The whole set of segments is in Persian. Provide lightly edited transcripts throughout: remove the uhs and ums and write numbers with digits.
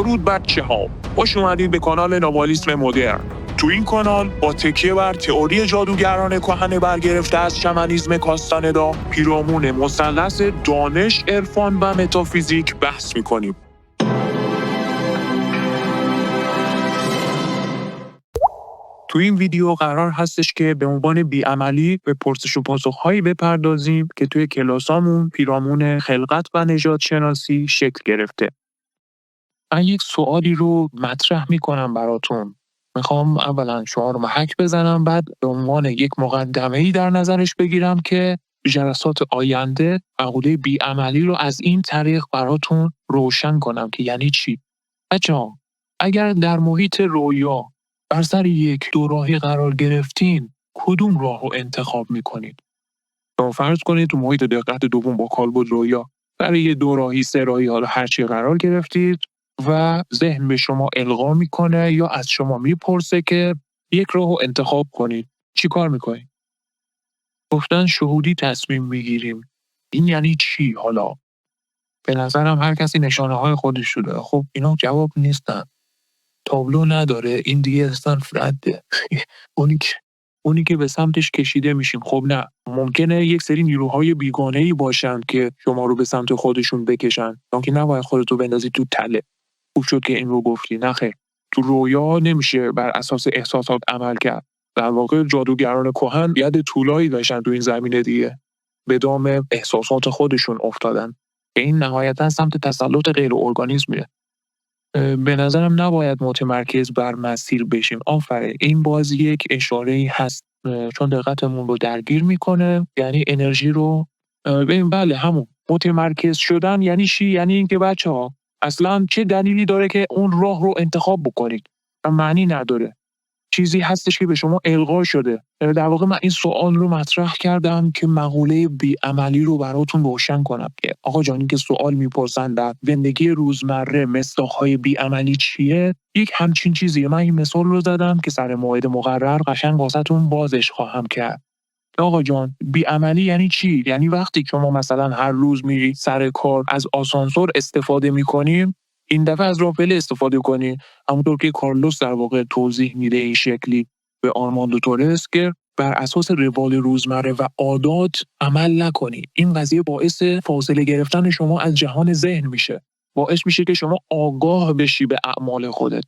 درود بچه‌ها، خوش اومدید به کانال نوالیسم مدرن. تو این کانال با تکیه بر تئوری جادوگران کهن برگرفته از شمنیسم کاستاندا، پیرامون مثلث دانش، عرفان و متافیزیک بحث می‌کنیم. تو این ویدیو قرار هستش که به عنوان بی‌عملی به پرسش و پاسخ‌هایی بپردازیم که توی کلاسامون پیرامون خلقت و نژاد شناسی شکل گرفته. من یک سوالی رو مطرح میکنم براتون. میخوام اولا شما رو محک بزنم، بعد به عنوان یک مقدمه‌ای در نظرش بگیرم که جلسات آینده مقوله بی‌عملی رو از این طریق براتون روشن کنم که یعنی چی. بچه‌ها، اگر در محیط رویا بر سر یک دوراهی قرار گرفتین، کدوم راه رو انتخاب میکنید؟ شما فرض کنید تو محیط دقت دوم با کالبد رویا برای یه دوراهی، سه راهی، حالا هر چی قرار گرفتید و ذهن به شما القا میکنه یا از شما میپرسه که یک راه رو انتخاب کنید. چی کار میکنید؟ گفتن شهودی تصمیم میگیریم. این یعنی چی حالا؟ به نظرم هر کسی نشانه های خودش داره. خب اینا جواب نیستن. تابلو نداره، این دیگه اصلا فرده. اونی که به سمتش کشیده میشیم. خب نه، ممکنه یک سری نیروهای بیگانه‌ای باشن که شما رو به سمت خودشون بکشن. که نباید خودتو بندازی تو تله. خوب شد که این رو گفتی. نه خیر، تو رویا نمیشه بر اساس احساسات عمل کرد. در واقع جادوگران کهن ید طولایی داشتن تو این زمینه دیگه. به دام احساسات خودشون افتادن که این نهایتا سمت تسلط غیر ارگانیسمیه. به نظرم نباید متمرکز بر مسیر بشیم. آفرین، این باز یک اشاره‌ای هست، چون دقتمون رو درگیر میکنه، یعنی انرژی رو ببین. بله، همون متمرکز شدن یعنی چی؟ یعنی اینکه بچه‌ها اصلا چه دلیلی داره که اون راه رو انتخاب بکنید؟ معنی نداره. چیزی هستش که به شما القا شده. در واقع من این سوال رو مطرح کردم که مقوله بی‌عملی رو براتون روشن کنم که آقا جانی که سوال میپرسن در زندگی روزمره مصداق‌های بی‌عملی چیه، یک همچین چیزیه. من این مثال رو زدم که سر موعد مقرر قشنگ واسهتون بازش خواهم کرد. آقا جان، بی‌عملی یعنی چی؟ یعنی وقتی شما مثلا هر روز میری سر کار از آسانسور استفاده میکنیم، این دفعه از راهپله استفاده کنی. همونطور که کارلوس در واقع توضیح میده این شکلی به آرماندو تورس که بر اساس روال روزمره و عادات عمل نکنی. این قضیه باعث فاصله گرفتن شما از جهان ذهن میشه. باعث میشه که شما آگاه بشی به اعمال خودت.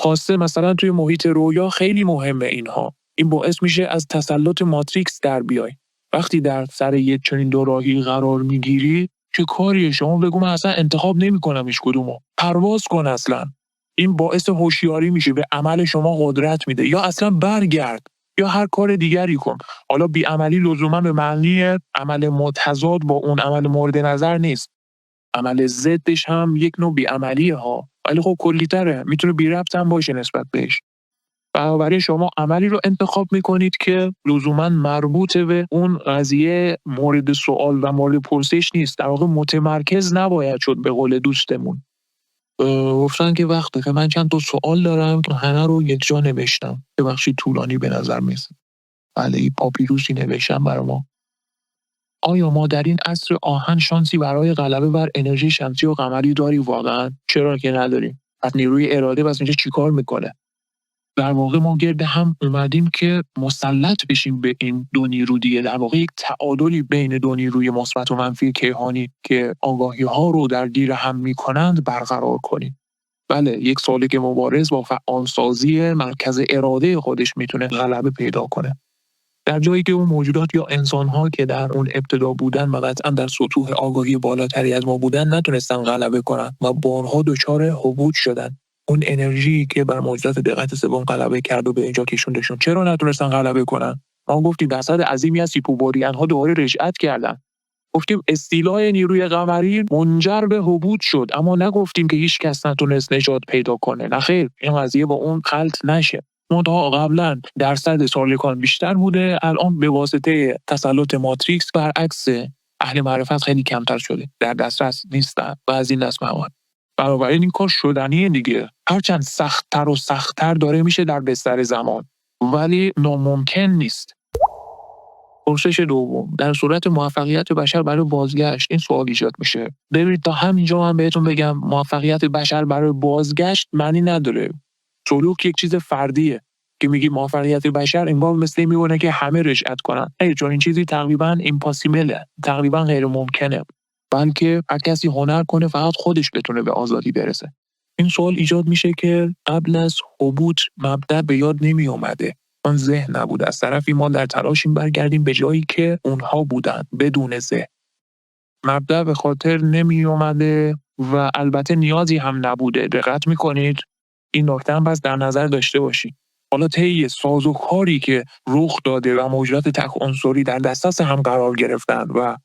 خاصه مثلا توی محیط رویا خیلی مهمه اینها. این باعث میشه از تسلط ماتریکس در بیای. وقتی در سر یک چنین دوراهی قرار میگیری، چه کاریه؟ شما بگو من اصلا انتخاب نمی‌کنم هیچ کدومو. پرواز کن اصلا. این باعث هوشیاری میشه، به عمل شما قدرت میده. یا اصلا برگرد یا هر کار دیگری کن. حالا بی‌عملی لزوما به معنی عمل متضاد با اون عمل مورد نظر نیست. عمل ضدش هم یک نوع بی‌عملیه ها. ولی خب کلی‌تره، میتونه بی ربط هم باشه نسبت بهش. بنابراین شما عملی رو انتخاب میکنید که لزوما مربوط به اون قضیه مورد سوال و مورد پرسش نیست. در واقع متمرکز نباید شد به قول دوستمون. گفتن که وقته که من چند تا سوال دارم که همه رو یک جا نوشتم. ببخشید طولانی به نظر میسه. بله، این پاپیروسی نوشتم برای ما. آیا ما در این عصر آهن شانسی برای غلبه بر انرژی شمسی و قمری داریم واقعا؟ چرا که نداریم؟ پس نیروی اراده بس اینجا چیکار میکنه؟ در واقع ما گرد هم اومدیم که مسلط بشیم به این دو نیرو دیگه. در واقع یک تعادلی بین دو نیروی مثبت و منفی کیهانی که آگاهی ها رو در گیر هم میکنند برقرار کنیم. بله، یک سالک مبارز با فعالسازی مرکز اراده خودش میتونه غلبه پیدا کنه. در جایی که اون موجودات یا انسان‌ها که در اون ابتدا بودن و قطعا در سطوح آگاهی بالاتری از ما بودن نتونستن غلبه کنن و بارها دچار هبوط شدن. اون انرژی که بر موجودات دقت سوم غلبه کرد و به اینجا کشوندشون، چرا نتونستن غلبه کنن؟ ما گفتیم درصد عظیمی از هیپوبوریان‌ها دوباره رجعت کردن. گفتیم استیلای نیروی قمری منجر به هبوط شد، اما نگفتیم که هیچ کس نتونست نجات پیدا کنه. نه خیر، این قضیه با اون خلط نشه. منتها قبلا درصد سالکان بیشتر بوده، الان به واسطه تسلط ماتریکس برعکس اهل معرفت خیلی کمتر شده، در دسترس نیستن و از این دست مواد. بنابراین این کار شدنیه دیگه. هرچند سخت‌تر و سخت‌تر داره میشه در بستر زمان، ولی ناممکن نیست. پرسش دوم، در صورت موفقیت بشر برای بازگشت این سوال ایجاد میشه. ببینید تا همینجا من بهتون بگم موفقیت بشر برای بازگشت معنی نداره. سلوک یک چیز فردیه که میگی موفقیت بشر انگار مثل میمونه که همه رجعت کنن. چون این چیزی تقریبا ایمپاسیبله، تقریبا غیر ممکنه. بلکه هر کسی هنر کنه فقط خودش بتونه به آزادی برسه. این سوال ایجاد میشه که قبل از هبوط مبدأ به یاد نمی اومده. اون ذهن نبود. از طرفی ما در تلاشیم برگردیم به جایی که اونها بودن بدون ذهن. مبدأ به خاطر نمی اومده و البته نیازی هم نبوده. دقت میکنید؟ این نکته هم پس در نظر داشته باشید. حالا طی سازوکاری که رخ داده و موجودات تک عنصری در دسترس هم قرار گرفتن و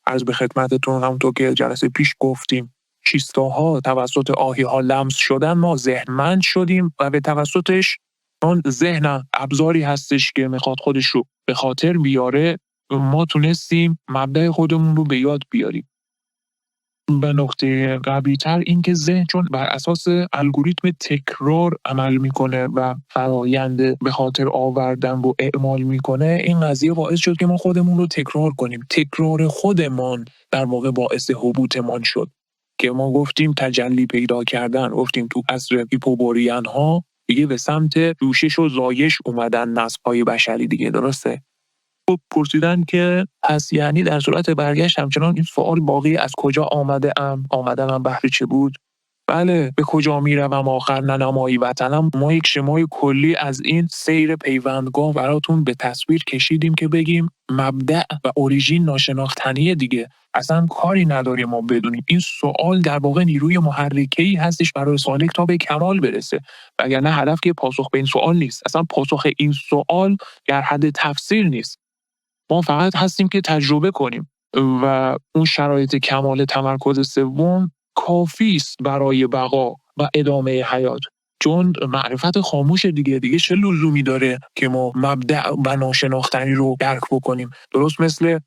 عرض به خدمتتون همونطور که جلسه پیش گفتیم چیستاها توسط آهی‌ها لمس شدن، ما ذهنمند شدیم و به توسطش اون ذهن ابزاری هستش که میخواد خودش رو به خاطر بیاره، ما تونستیم مبدأ خودمون رو به یاد بیاریم. به نکته قبلی‌تر این که ذهن چون بر اساس الگوریتم تکرار عمل میکنه و فرایند به خاطر آوردن و اعمال میکنه، این قضیه باعث شد که ما خودمون رو تکرار کنیم. تکرار خودمان در واقع باعث هبوطمان شد که ما گفتیم تجلی پیدا کردن، گفتیم تو عصر هیپوبوریان ها دیگه به سمت جوشش و زایش اومدن نسل‌های بشری دیگه. درسته؟ خب پرسیدن که پس یعنی در صورت برگشت همچنان این سوال باقی از کجا آمدنم بهر چه بود؟ بله، به کجا میروم آخر ننمایی وطنم. ما یک شمای کلی از این سیر پیوندگاه براتون به تصویر کشیدیم که بگیم مبدأ و اوریژین ناشناختنیه دیگه. اصلا کاری نداره ما بدونیم. این سوال در واقع نیروی محرکه‌ای هستش برای سالک تا به کمال برسه. وگرنه هدف که پاسخ به این سوال نیست. اصلا پاسخ این سوال در حد تفسیر نیست. ما فقط هستیم که تجربه کنیم و اون شرایط کمال تمرکز سوم کافی است برای بقا و ادامه حیات. چون معرفت خاموش دیگه چه لزومی داره که ما مبدأ و ناشناختنی رو درک بکنیم. درست مثل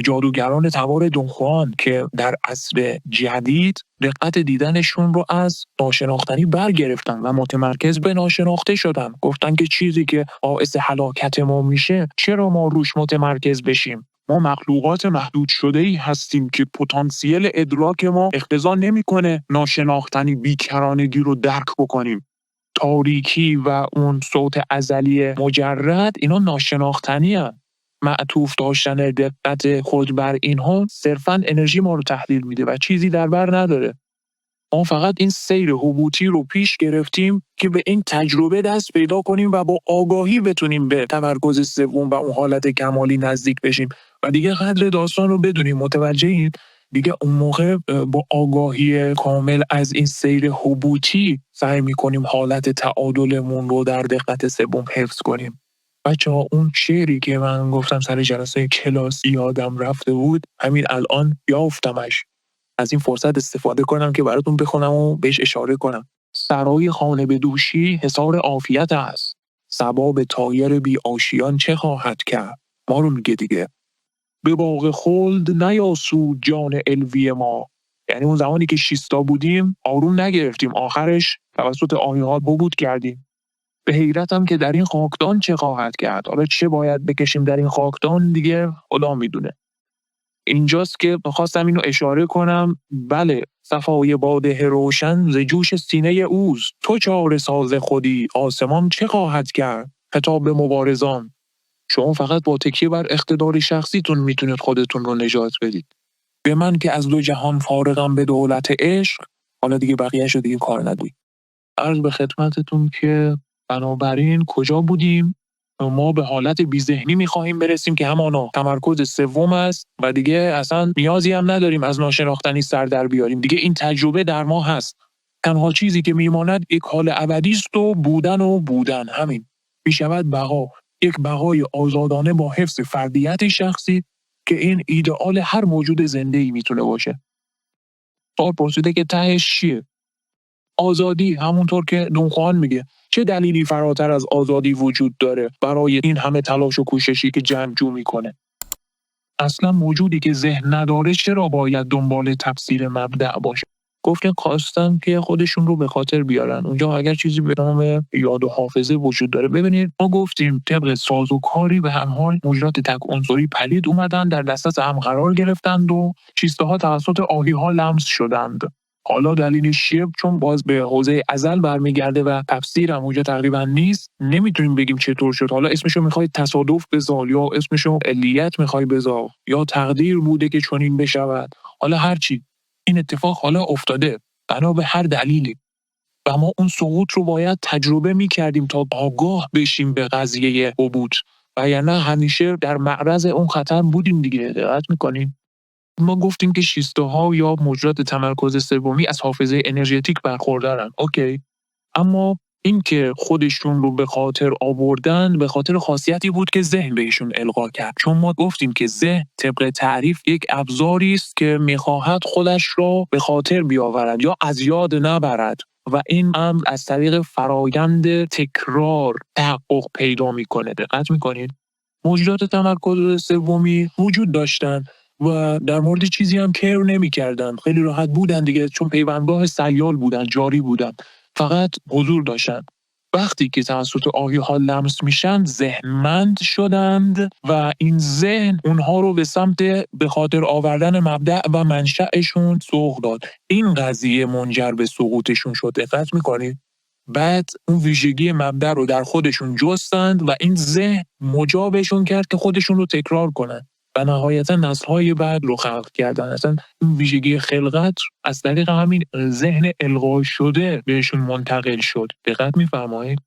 جادوگران تبار دونخوان که در عصر جدید دقت دیدنشون رو از ناشناختنی برگرفتن و متمرکز به ناشناخته شدن. گفتن که چیزی که باعث هلاکت ما میشه چرا ما روش متمرکز بشیم؟ ما مخلوقات محدود شده‌ای هستیم که پتانسیل ادراک ما اقتضا نمی‌کنه ناشناختنی بیکرانگی رو درک بکنیم. تاریکی و اون صوت ازلی مجرد اینا ناشناختنی هست. معطوف داشتن دقت خود بر اینها صرفاً انرژی ما رو تحلیل میده و چیزی در بر نداره. ما فقط این سیر هبوطی رو پیش گرفتیم که به این تجربه دست پیدا کنیم و با آگاهی بتونیم به تمرکز سوم و اون حالت کمالی نزدیک بشیم و دیگه قدر داستان رو بدونیم. متوجهید؟ دیگه اون موقع با آگاهی کامل از این سیر هبوطی سعی میکنیم حالت تعادلمون رو در دقت سوم حفظ کنیم. بچه‌ها اون شعری که من گفتم سر جلسه کلاس یادم رفته بود، همین الان یافتمش. از این فرصت استفاده کنم که براتون بخونم و بهش اشاره کنم. سرای خانه به دوشی حصار عافیت است. صبا به طایر بی آشیان چه خواهد کرد؟ ما رو میگه دیگه. به باغ خلد نیاسود جان الوی ما. یعنی اون زمانی که شیستا بودیم آروم نگرفتیم، آخرش توسط آیات ببود کردیم. به حیرتم که در این خاکدان چه خواهد کرد. حالا چه باید بکشیم در این خاکدان دیگه خدا میدونه. اینجاست که خواستم اینو اشاره کنم. بله، صفای باده روشن ز جوش سینه اوز. تو چاره ساز خودی آسمان چه خواهد کرد؟ خطاب به مبارزان. شما فقط با تکیه بر اقتدار شخصیتون میتونید خودتون رو نجات بدید. به من که از دو جهان فارغم به دولت عشق، حالا دیگه بقیه‌اش رو دیگه کار نداری. عرض به خدمتتون که بنابراین کجا بودیم؟ ما به حالت بی‌ذهنی می‌خواهیم برسیم که همانا تمرکز سوم است و دیگه اصلا نیازی هم نداریم از ناشناختنی سر در بیاریم. دیگه این تجربه در ما هست. تنها چیزی که میماند یک حال ابدی است و بودن همین. میشود بقا، یک بقای آزادانه با حفظ فردیت شخصی که این ایدئال هر موجود زنده‌ای میتونه باشه. سوال پرسیده که تهش چیه؟ آزادی، همونطور که دونخوان میگه. چه دلیلی فراتر از آزادی وجود داره برای این همه تلاش و کوششی که جمع میکنه؟ اصلا موجودی که ذهن نداره چرا باید دنبال تفسیر مبدأ باشه؟ گفتن خواستن که خودشون رو به خاطر بیارن. اونجا اگر چیزی به نام یاد و حافظه وجود داره، ببینید ما گفتیم طبق سازوکاری به هر حال موجودات تک عنصری پلید اومدن در دسترس هم قرار گرفتند و چیزها توسط آهی‌ها لمس شدند. حالا دلیلش چیه؟ چون باز به حوزه ازل برمیگرده و تفسیر هم اونجا تقریبا نیست. نمیتونیم بگیم چطور شد. حالا اسمشو میخوای تصادف بذار، یا اسمشو علیت میخوای بذار، یا تقدیر بوده که چنین بشود. حالا هرچی، این اتفاق حالا افتاده بنا به هر دلیلی و ما اون سقوط رو باید تجربه میکردیم تا آگاه بشیم به قضیه هبوط، و یعنی همیشه در معرض اون خطر بودیم دیگه. دقت میکنیم ما گفتیم که شیسته‌ها یا موجودات تمرکز سومی از حافظه انرژتیک برخوردارن. اوکی، اما این که خودشون رو به خاطر آوردن به خاطر خاصیتی بود که ذهن بهشون القا کرد. چون ما گفتیم که ذهن طبق تعریف یک ابزاری است که میخواهد خودش را به خاطر بیاورد یا از یاد نبرد، و این امر از طریق فرایند تکرار تحقق پیدا میکنه. دقت میکنید موجودات تمرکز سومی وجود داشتن و در مورد چیزی هم کیر نمی‌کردن، خیلی راحت بودن دیگه، چون پیوندگاه سیال بودن، جاری بودن، فقط حضور داشتن. وقتی که توسط آهی‌ها لمس میشن ذهنمند شدند و این ذهن اونها رو به سمت به خاطر آوردن مبدأ و منشأشون سوق داد. این قضیه منجر به سقوطشون شد. دقت میکنید؟ بعد اون ویژگی مبدأ رو در خودشون جستند و این ذهن مجابشون کرد که خودشون رو تکرار کنن و نهایتا نسل‌های بعد رو خلق کردن. اصلا این ویژگی خلقت از طریق همین ذهن القا شده بهشون منتقل شد. دقت می‌فرمایید؟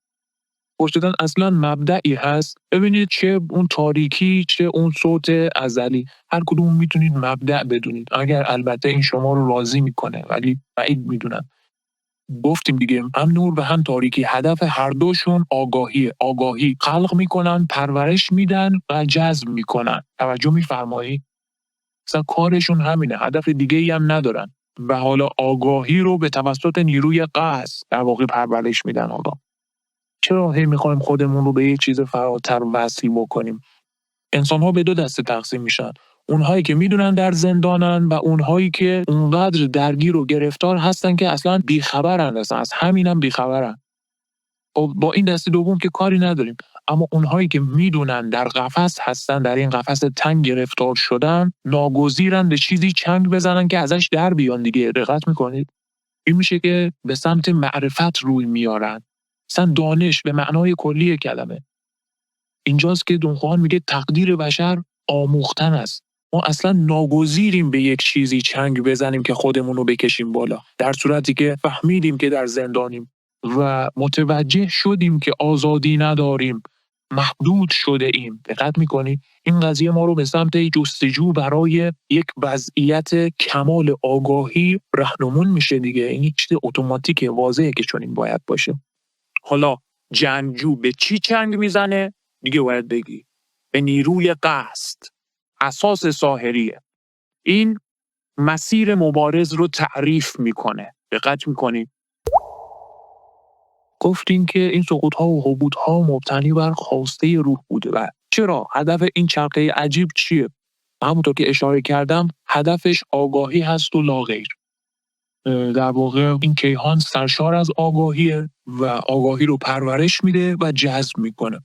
پرسیدن اصلا مبدئی هست؟ ببینید چه اون تاریکی چه اون صوت ازلی، هر کدوم میتونید مبدأ بدونید، اگر البته این شما رو راضی میکنه، ولی بعید میدونم. گفتیم دیگه هم نور و هم تاریکی هدف هر دوشون آگاهی خلق میکنن، پرورش میدن و جذب میکنن. توجه میفرمایید؟ مثلا کارشون همینه، هدف دیگه ای هم ندارن و حالا آگاهی رو به توسط نیروی قصد در واقع پرورش میدن. حالا چرا هی میخوایم خودمون رو به یه چیز فراتر وصل بکنیم؟ انسان ها به دو دسته تقسیم میشن، اونهایی که میدونن در زندانن و اونهایی که اونقدر درگیر و گرفتار هستن که اصلا بیخبرن، اصلا از همینم بیخبرن. با این دسته دوم که کاری نداریم، اما اونهایی که میدونن در قفس هستن، در این قفس تنگ گرفتار شدن، ناگزیرن به چیزی چنگ بزنن که ازش در بیان دیگه. دقت میکنید؟ این میشه که به سمت معرفت روی میارن، مثلا دانش به معنای کلی کلمه. اینجاست که دون خوان میگه تقدیر بشر آموختن است. ما اصلا ناگزیریم به یک چیزی چنگ بزنیم که خودمون رو بکشیم بالا، در صورتی که فهمیدیم که در زندانیم و متوجه شدیم که آزادی نداریم، محدود شده ایم. دقت میکنی؟ این قضیه ما رو به سمت جستجو برای یک وضعیت کمال آگاهی راهنمون میشه دیگه. این چیز اتوماتیکه، واضحه که چنین باید باشه. حالا جنگجو به چی چنگ میزنه؟ دیگه باید بگی به نیروی قصد، اساس ساحریه. این مسیر مبارز رو تعریف میکنه. دقت میکنی؟ گفتیم که این سقوط‌ها و هبوط‌ها مبتنی بر خواسته روح بوده. و چرا؟ هدف این چرخه عجیب چیه؟ همونطور که اشاره کردم هدفش آگاهی هست و لا غیر. در واقع این کیهان سرشار از آگاهیه و آگاهی رو پرورش میده و جذب میکنه،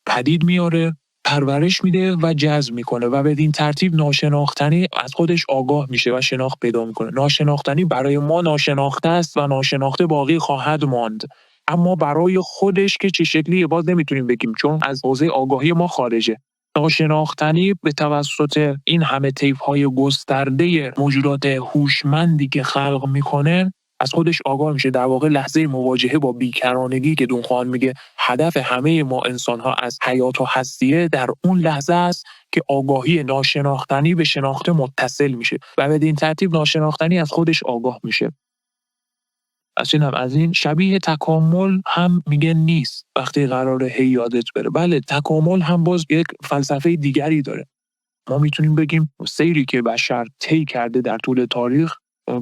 پدید میاره، پرورش میده و جذب میکنه و بدین ترتیب ناشناختنی از خودش آگاه میشه و شناخت پیدا میکنه. ناشناختنی برای ما ناشناخته است و ناشناخته باقی خواهد ماند، اما برای خودش که چه شکلیه باز نمیتونیم بگیم، چون از حوزه آگاهی ما خارجه. ناشناختنی به توسط این همه طیف‌های گسترده موجودات هوشمندی که خلق میکنه از خودش آگاه میشه. در واقع لحظه مواجهه با بیکرانگی که دون خوان میگه هدف همه ما انسان‌ها از حیات و هستیه، در اون لحظه است که آگاهی ناشناختنی به شناخته متصل میشه و بدین ترتیب ناشناختنی از خودش آگاه میشه. از این شبیه تکامل هم میگه نیست وقتی قراره هی یادت بره. بله تکامل هم باز یک فلسفه دیگری داره. ما میتونیم بگیم سیری که بشر طی کرده در طول تاریخ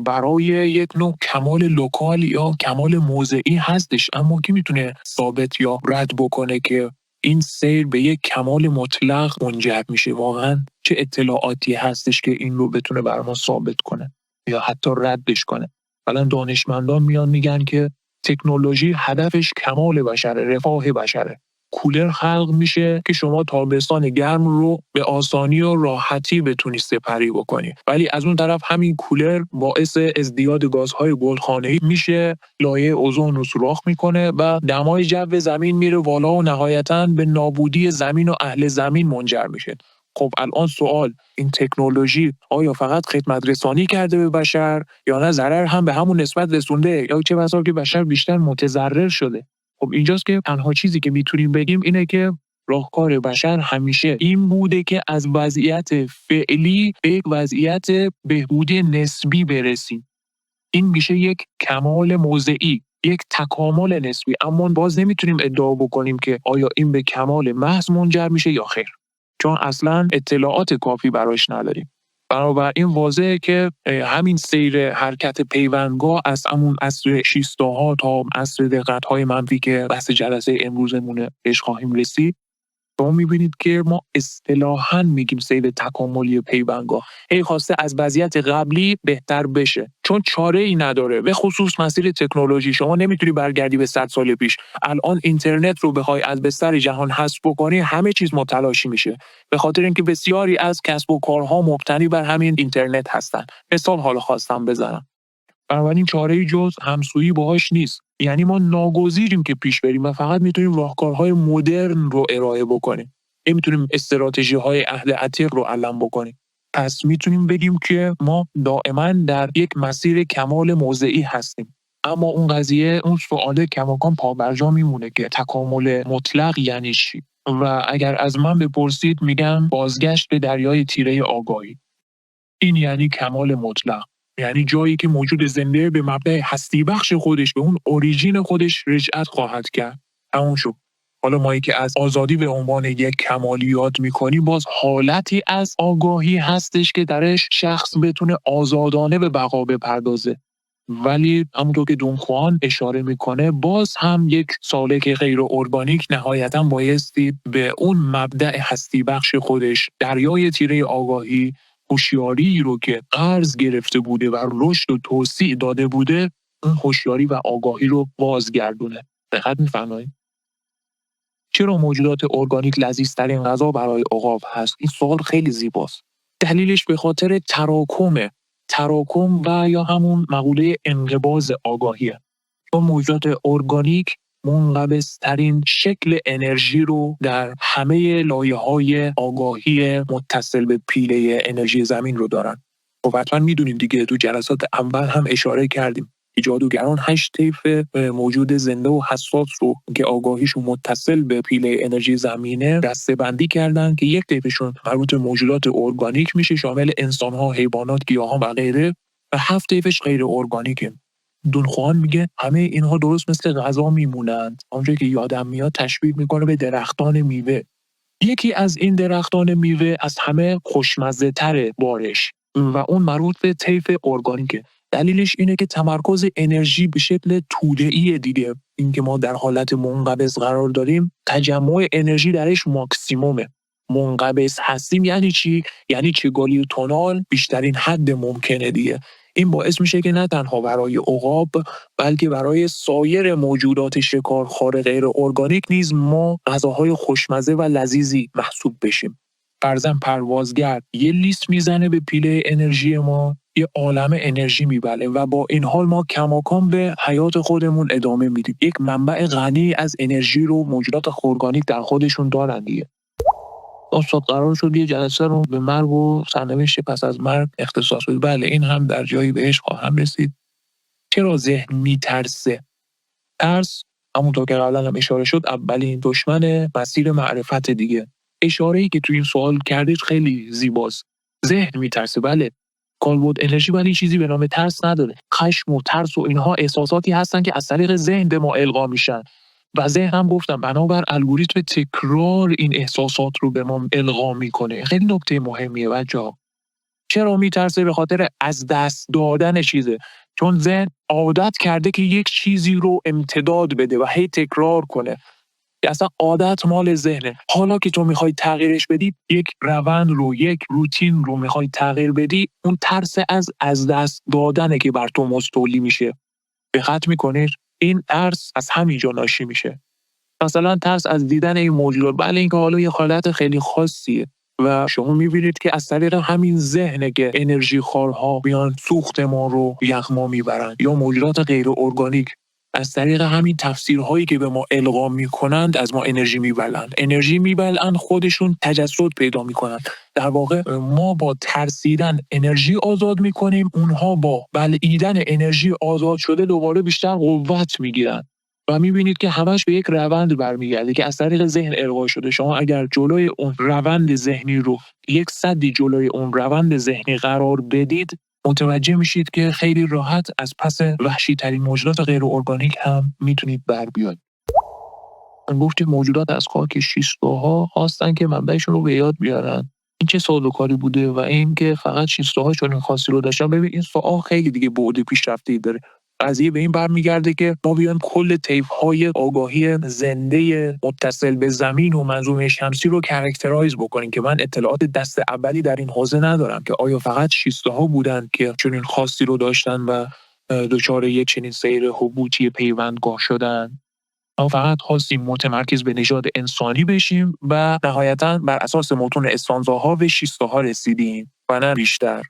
برای یک نوع کمال لوکال یا کمال موضعی هستش، اما کی میتونه ثابت یا رد بکنه که این سیر به یک کمال مطلق منجر میشه؟ واقعا چه اطلاعاتی هستش که این رو بتونه بر ما ثابت کنه یا حتی ردش کنه؟ مثلا دانشمندان میان میگن که تکنولوژی هدفش کمال بشره، رفاه بشره. کولر خلق میشه که شما تابستان گرم رو به آسانی و راحتی بتونی سپری بکنی، ولی از اون طرف همین کولر باعث ازدیاد گازهای گلخانه‌ای میشه، لایه اوزون رو سوراخ میکنه و دمای جو زمین میره بالا و نهایتاً به نابودی زمین و اهل زمین منجر میشه. خب الان سوال، این تکنولوژی آیا فقط خدمت رسانی کرده به بشر یا نه ضرر هم به همون نسبت رسونده، یا چه بسا که بشر بیشتر متضرر شده؟ خب اینجاست که تنها چیزی که میتونیم بگیم اینه که راهکار بشر همیشه این بوده که از وضعیت فعلی به یک وضعیت بهبودی نسبی برسیم. این میشه یک کمال موضعی، یک تکامل نسبی، اما باز نمیتونیم ادعا بکنیم که آیا این به کمال محض منجر میشه یا خیر، چون اصلا اطلاعات کافی براش نداریم. بنابراین واضحه که همین سیر حرکت پیوندگاه از همون عصر شیستاها تا عصر دقت‌های منفی که بحث جلسه امروزمونه بهش خواهیم رسید، شما میبینید که ما اصطلاحاً میگیم سیر تکاملی پیوندگاه خواسته از وضعیت قبلی بهتر بشه، چون چاره ای نداره. به خصوص مسیر تکنولوژی شما نمیتونی برگردی به 100 سال پیش. الان اینترنت رو بخوای از بستر جهان حذف بکنی همه چیز متلاشی میشه، به خاطر اینکه بسیاری از کسب و کارها مبتنی بر همین اینترنت هستن. مثال حالا خواستم بزنم. بنابراین چاره‌ای جز همسویی باهاش نیست. یعنی ما ناگزیریم که پیش بریم و فقط میتونیم راهکارهای مدرن رو ارائه بکنیم. نمیتونیم استراتژی‌های اهل عتیق رو علم بکنیم. پس میتونیم بگیم که ما دائما در یک مسیر کمال موضعی هستیم. اما اون قضیه، اون سوال کماکان پابرجا میمونه که تکامل مطلق یعنی چی؟ و اگر از من بپرسید میگم بازگشت به دریای تیره آگاهی. این یعنی کمال مطلق. یعنی جایی که موجود زنده به مبدأ هستی بخش خودش، به اون اوریجین خودش رجعت خواهد کرد. همون شد. حالا ما که از آزادی به عنوان یک کمالیات میکنی، باز حالتی از آگاهی هستش که درش شخص بتونه آزادانه به بقا بپردازه. ولی همونطور که دون خوان اشاره میکنه، باز هم یک سالک غیر ارگانیک نهایتاً بایستی به اون مبدأ هستی بخش خودش، دریای تیره آگاهی، هوشیاری رو که قرض گرفته بوده و رشد و توسیع داده بوده، اون هوشیاری و آگاهی رو بازگردونه. دقت می‌فرمایید؟ چرا موجودات ارگانیک لذیذترین غذا برای عقاب هست؟ این سوال خیلی زیباست. دلیلش به خاطر تراکم و یا همون مقوله انقباض آگاهیه. چون موجودات ارگانیک منقبض‌ترین شکل انرژی رو در همه لایه‌های آگاهی متصل به پیله انرژی زمین رو دارن. خب حتما میدونیم دیگه، تو جلسات اول هم اشاره کردیم که جادوگران 8 طیف موجود زنده و حساس رو که آگاهیشون متصل به پیله انرژی زمینه دسته‌بندی کردن که یک طیفشون مربوط به موجودات ارگانیک میشه، شامل انسان‌ها، حیوانات، گیاهان و غیره، و 7 طیفش غیر ارگانیکه. دون خوان میگه همه اینها درست مثل غذا میمونند. اونجایی که یادم میاد تشبیه میکنه به درختان میوه. یکی از این درختان میوه از همه خوشمزه تره بارش و اون مربوط به طیف ارگانیکه. دلیلش اینه که تمرکز انرژی به شکل توده‌ای دیگه، اینکه ما در حالت منقبض قرار داریم، تجمع انرژی درش ماکسیمومه. منقبض هستیم یعنی چی؟ یعنی چگالی تونال بیشترین حد ممکنه دیگه. این باعث میشه که نه تنها برای عقاب بلکه برای سایر موجودات شکارخوار غیر ارگانیک نیز ما غذاهای خوشمزه و لذیذی محسوب بشیم. فرضاً پروازگر یه لیست میزنه به پیله انرژی ما، یه عالم انرژی میبله و با این حال ما کماکان به حیات خودمون ادامه میدیم. یک منبع غنی از انرژی رو موجودات ارگانیک در خودشون دارن دیگه. استاد قرار شد یه جلسه رو به مرگ و سرنوشت پس از مرگ اختصاص بده. بله، این هم در جایی بهش خواهم رسید. چرا ذهن میترسه؟ ترس همونطور که قبلا هم اشاره شد اولین دشمن مسیر معرفت دیگه. اشاره‌ای که توی این سوال کردید خیلی زیباست. ذهن میترسه، بله. کالبد انرژی ولی چیزی به نام ترس نداره. خشم و ترس و اینها احساساتی هستن که از طریق ذهن به ما القا میشن و ذهن هم گفتم بنابر الگوریتم تکرار این احساسات رو به ما القا میکنه. خیلی نکته مهمیه بچه‌ها. چرا میترسه؟ به خاطر از دست دادن چیزه. چون ذهن عادت کرده که یک چیزی رو امتداد بده و هی تکرار کنه. که اصلا عادت مال ذهنه. حالا که تو میخوای تغییرش بدی، یک روند رو، یک روتین رو میخوای تغییر بدی، اون ترس از دست دادنه که بر تو مستولی میشه. دقت میکنی این ترس از همینجا ناشی میشه. مثلا ترس از دیدن این موجودات، بله اینکه حالا یه حالت خیلی خاصیه و شما میبینید که از طریق همین ذهنه که انرژی خارها بیان سوخت ما رو یغما میبرن، یا موجودات غیر ارگانیک از طریق همین تفسیرهایی که به ما القا میکنند از ما انرژی میبلند، خودشون تجسد پیدا میکنند. در واقع ما با ترسیدن انرژی آزاد میکنیم، اونها با بلعیدن انرژی آزاد شده دوباره بیشتر قوت میگیرن و میبینید که همش به یک روند برمیگرده که از طریق ذهن القا شده. شما اگر جلوی اون روند ذهنی رو، یک سدی جلوی اون روند ذهنی قرار بدید، متوجه میشید که خیلی راحت از پس وحشی ترین موجودات غیر ارگانیک هم میتونید بر بیاید. من گفتیم موجودات از خاک شیستوها خواستن که منبعشون رو به یاد بیارن. این چه سازوکاری بوده و این که فقط شیستوها چون این خاصی رو داشتن. ببین این سوال خیلی دیگه بعد پیشرفته‌ای داره. قضیه به این برمیگرده که ما بیایم کل طیف‌های آگاهی زنده متصل به زمین و منظومه شمسی رو کاراکترایز بکنیم که من اطلاعات دست اولی در این حوزه ندارم که آیا فقط شیسته‌ها بودن که چون این خاصی رو داشتن و دچار یک چنین سیر هبوطی پیوندگاه شدن، ما فقط خواستیم متمرکز به نژاد انسانی بشیم و نهایتاً بر اساس متون استانزاها به شیسته‌ها رسیدیم و نه بیشتر.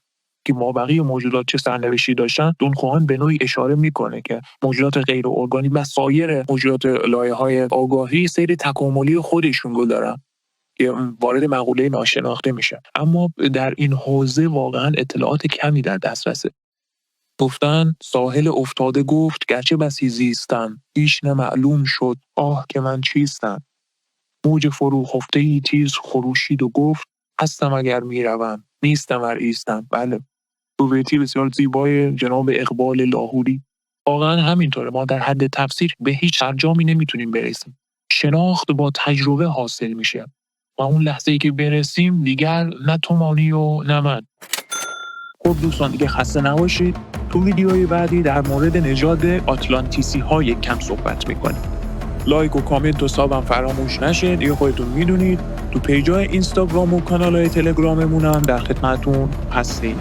که مابقی موجودات چه سرنوشتی داشتن. دون خوان به نوعی اشاره میکنه که موجودات غیر ارگانیک و سایر موجودات لایه‌های آگاهی سیر تکاملی خودشون رو دارن که وارد مقوله ناشناخته میشه، اما در این حوزه واقعا اطلاعات کمی در دسترسه. گفتن ساحل افتاده گفت گرچه بسی زیستم، هیچ نمعلوم شد آه که من چیستم. موج فرو خفته‌ای تیز خروشید و گفت هستم اگر میروم، نیستم ار ایستم. بله، بیتی بسیار زیبای جناب اقبال لاهوری. واقعا همینطوره، ما در حد تفسیر به هیچ سرجامی نمیتونیم برسیم. شناخت با تجربه حاصل میشه و اون لحظه‌ای که برسیم دیگر نه تو مانی و نه من. خب دوستان دیگه خسته نباشید. تو ویدیوهای بعدی در مورد نژاد آتلانتیسی ها یک کم صحبت میکنیم. لایک و کامنت و سابم فراموش نشه. دیگه خودتون میدونید تو پیجای اینستاگرام و کانالای تلگراممون هم در خدمتتون هستیم.